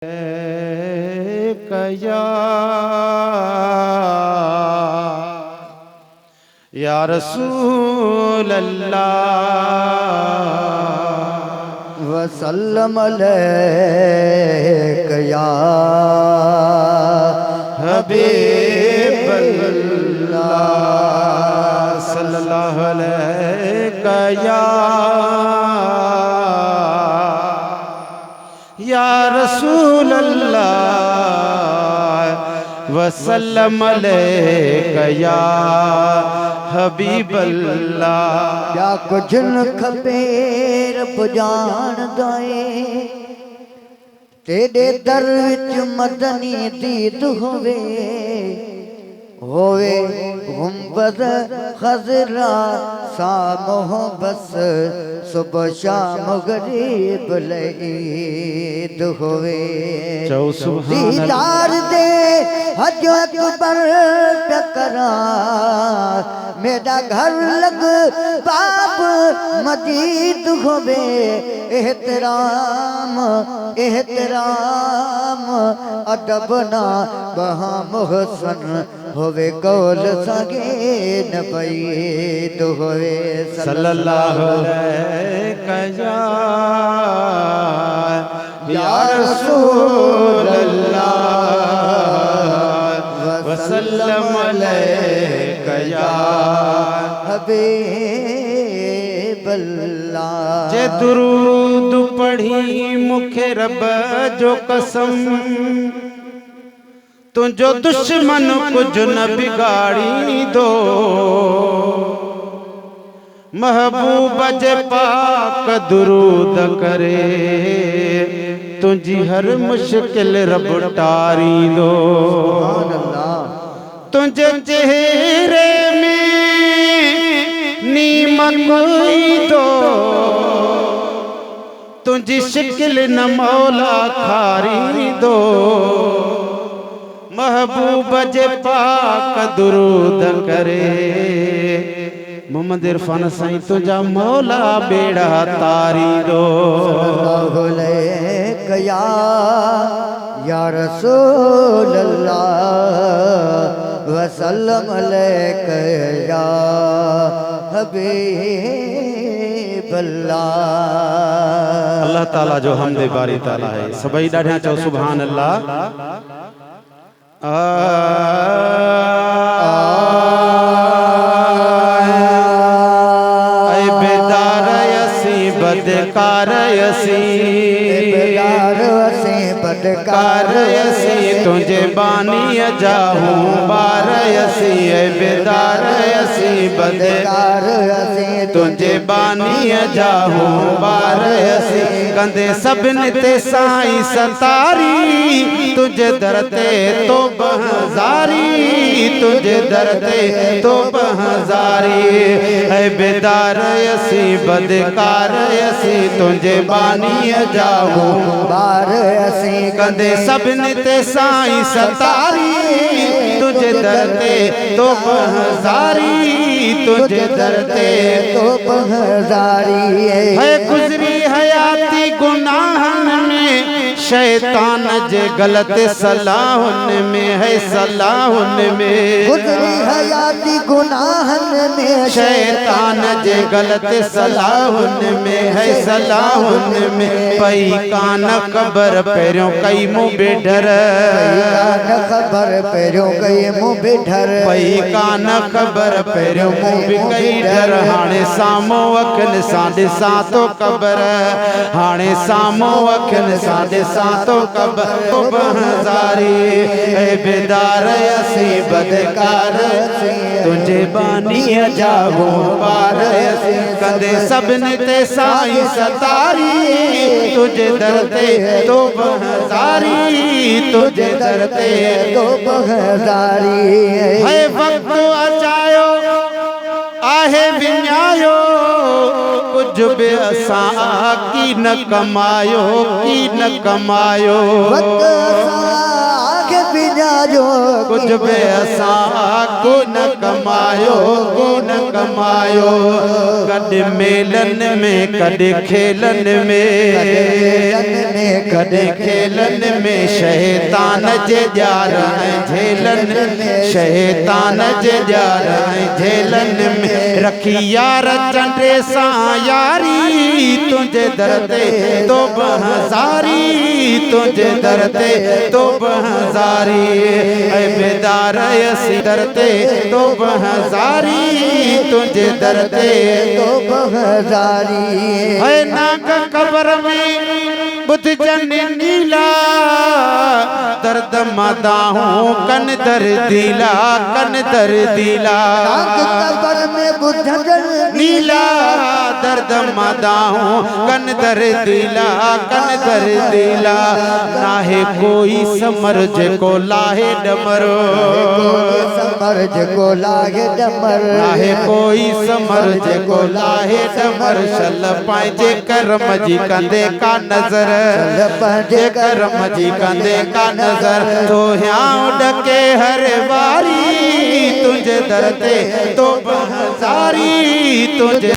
कया या रसूल अल्लाह वसल्लम अलैका या हबीब अल्लाह सल्लल्लाहु अलैका या रसूल अल्लाह वसल्लम अलैका या हबीब अल्लाह। क्या कुछ न खपे रब जान दाए तेरे दर विच मदनी दीद होवे गुंबद खजरा सामो बस सुबह शाम गरीब लईद होवे दीदार दे हज अकबर पे करा मेरा घर लग बाप मजीद होवे एहतराम एहतराम अदब ना बहा मोहसन होवे कौल सगे नबईद होवे सल्लल्लाहु अलैहि या रसूल अल्लाह वसल्लम अलैका या हबीब अल्लाह। जे दुरूद पढ़ी मुखे रब जो कसम तुझो दुश्मन कुछ न बिगाड़ी दो महबूब जे पाक दुरूद करे तुझी हर मुश्किल रब टारी दो तुझे चेहरे में नीमत दो तुझी शिकिल न मौला खारी दो महबूब जे पाक दुरूद करे मोहम्मद इरफान साईं तुझा मौला बेड़ा तारी दो या रसूल अल्लाह वसल्लम अलैका या हबीब अल्लाह। अल्लाह ताला जो हमदे बारी ताला है सभई ॾाढा चओ सुभान अल्लाह। बदकार यसी तुझे बानी जाहूं बार यसी बेदार यसी बदकार यसी तुझे बानी जाहूं बार यसी कंदे सभिन ते साईं सतारी तुझे दरते तो बहजारी तुझे दरते तो बहजारी है बेदार यसी बदकार यसी तुझे बानी जाहूं बार यसी कंदे सभिन ते साईं सतारी तुझे दरते तो बहजारी तुझे दरते तो बहजारी है गुजरी हयाती गुनाहन में शैतान जे गलत सलाहुन में है सलाहुन में गुजरी हयाती गुनाहन में शैतान जे गलत सलाहुन में है सलाहुन में पई कान खबर पैरों कई मुंह बेढर कान खबर पैरों कई मुंह बेढर पई कान खबर पैरों मुंह भी कई डर हाणे सामो अखन साडे सातो कबर हाणे सामो अखन साडे सातो कबर बहजारी ए बेदार असी बदकार तुझे बानी जागो पार असी कदे सबन ते साईं सतारी तुझे दरते तो बहजारी तुझे दरते तो बहजारी है वक्त अचायो आहे विञायो कुछ बे असां की न कमायो की न कमायो वक्त असां के विञायो कमायो कुछ बे असा की न कमायो की न कमायो कॾहिं मेलन में कॾहिं खेलन में कॾहिं खेलन में शैतान जे ॼार झेलन शैतान जे ॼार झेलन में रखी यार चंडे सां यारी तुझे दर ते तो बहज़ारी तुझे दर ते तो बहज़ारी ऐ बेदार असी दर ते तो बहज़ारी तुझे दर ते तो बहज़ारी है नाक कब्र में बुध जन नीला दर्द मदाहूं कन दर दिला कब्र में बुध जन नीला दर्द मदाहूं कन दर दिला नाहे कोई समर जेको लाहे डमरो समर जेको लाहे डमर नाहे कोई समर जेको लाहे डमर शल पंहिंजे करम जी कंदे का नज़र पंहिंजे करम जी कंदे का नज़र तो ह्यां डके हर वारी तुझे दर ते तो बहज़ारी तुझे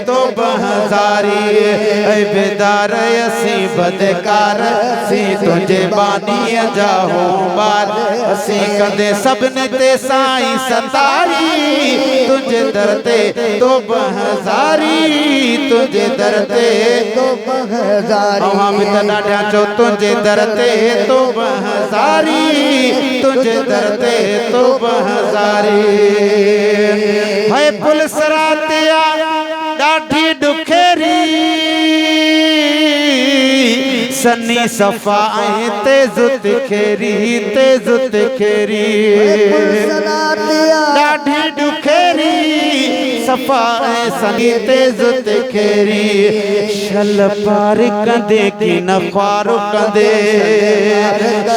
तो बहज़ारी ऐ बेदार असी बदकार सी तुझे बानी जाहो बार असी कंदे सबने ते साईं सतारी तुझे दर ते तो बहज़ारी तुझे दर ते तो बहज़ारी हम भी तना ढांचो तुझे दर ते तो बहज़ारी तुझे दर ते तो बहज़ारी है पुलिस रातिया ॾाढी ॾुखेरी सन्नी सफ़ा ऐं तेज़ तिखेरी ॾाढी ॾुखेरी सफ़ा ऐं सन्नी तेज़ तिखेरी शल पार कंदे की न ख्वार कंदे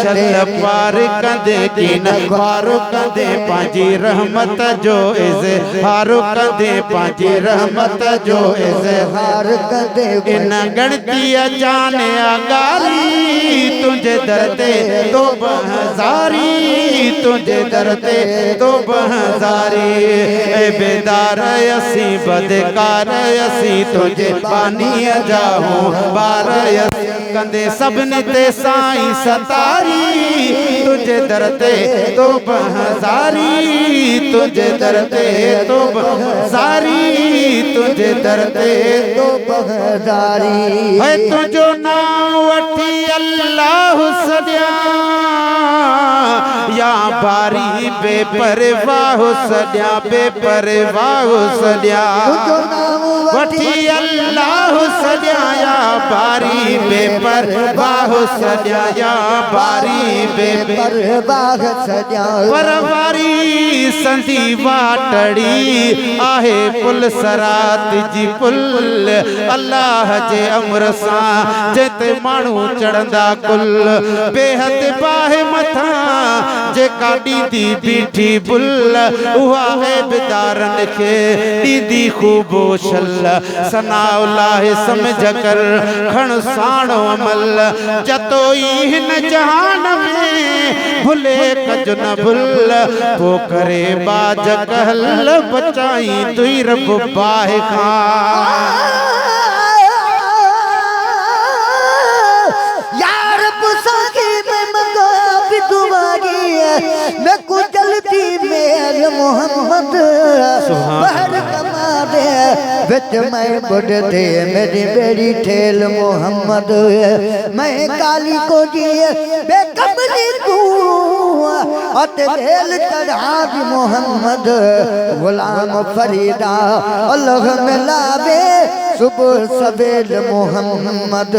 शल पार कंदे की न ख्वार कंदे पंहिंजी रहमत जो इज़हार कंदे पंहिंजी रहमत जो इज़हार कंदे इन गणती जान आगारी तुझे दर ते तो बहज़ारी तुझे दर ते तो बहज़ारी ऐ बेदार असी बदकार असी तुझे बानी जाहूं बार कंदे सबने ते साईं सतारी तुझे दर ते तो बहज़ारी तुझे दर ते तो बहज़ारी तुझे दर ते तो बहज़ारी है तुझो नाम वठी अल्लाह सॼा या बारी बेपरवाह सॼा बेपरवाह सॼा तुझो नाम वठी अल्लाह सॼा या बारी बेपरवाह सॼा या बारी बेपरवाह सॼा परवारी संधी वाटड़ी आहे पुल सरात जी पुल अल्लाह जे अमर सां जेते माण्हू चढ़ंदा कुल बेहद बाहे मथा जेका ॾींदी बीठी बुल उहा ऐबदारनि खे ॾींदी ख़ूबो शल सनाउलाहे समझ कर खण साणो अमल जतो ई हिन जहान में भुले कज न भुल पो करे बाज कहल बचाई तुई रब बाहे खां मैं को जल्दी मेल मोहम्मद बाहर कमा दे बिच मैं बुढ़ दे मेरी बेड़ी ठेल मोहम्मद मैं काली को दिए बेकबरी को अते बेल चढ़ा दी मोहम्मद गुलाम फरीदा अल्लाह मिलावे सुबह सवेल मोहम्मद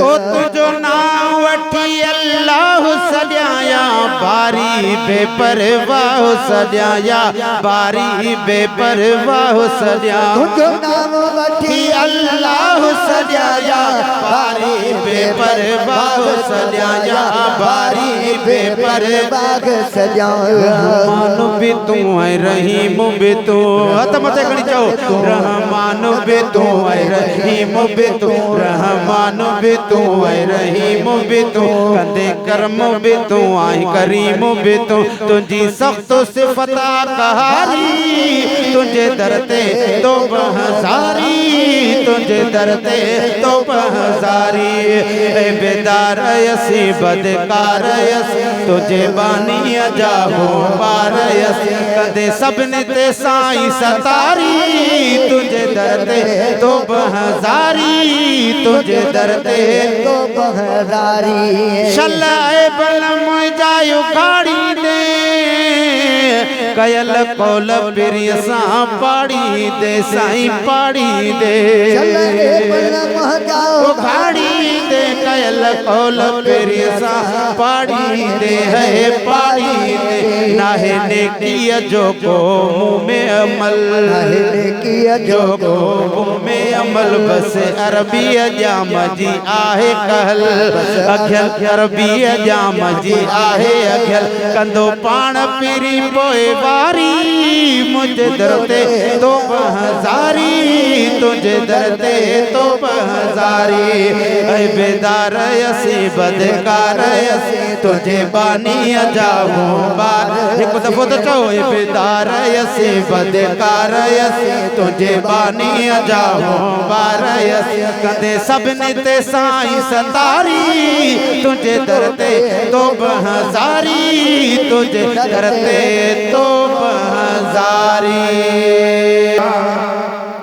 ओ तुझो नाम वठी अल्लाह सजाया बारी बेपरवाह सजाया बारी बेपरवाह सजा तुझो नाम वठी अल्लाह सजाया बारी बेपरवाह सजाया बारी बेपरवाह सजाया रहमान भी तू है रहीम भी तू हथ मथे खणी चओ रहमान भी तू है रहीम भी तू रहमान भी तू ऐ रहीम भी तू कंदे करम भी तू आई करीम भी तू तुझी सख्त सिफता कहारी तुझे दरते तो बहजारी तुझे दरते तो बहजारी ए बेदार यसी बदकार यसी तुझे बानी अजाहो पार यसी कदे सबने ते साई सतारी तुझे दरते तो बहजारी तुझे दरते तो बहरारी शल्लाए बलम जायो गाड़ी दे कयल कोल पिरिय सां पाड़ी दे साईं पाड़ी दे चले बलम जाओ गाड़ी दे कयल कोल पिरिय सां पाड़ी दे है पाड़ी दे नाहे नेकीअ जो को मुँह में अमल किया जो को मुँह में अमल बस अरबी जाम जी आहे कहल अखियल अरबी जाम जी आहे अखियल कंदो पाण पीरी पोए वारी मुझे दरते तो बहजारी तुझे दरते तो बहजारी ऐ बेदार यसी बदकार यसी तुझे बानी अजाहू बार एक दफो तो चो ऐ बेदार यसी बदकार यसी तुझे बानी अजाहू बार यसी कदे सबने ते साईं सतारी तुझे दरते तो बहजारी तुझे दरते तो बहजारी।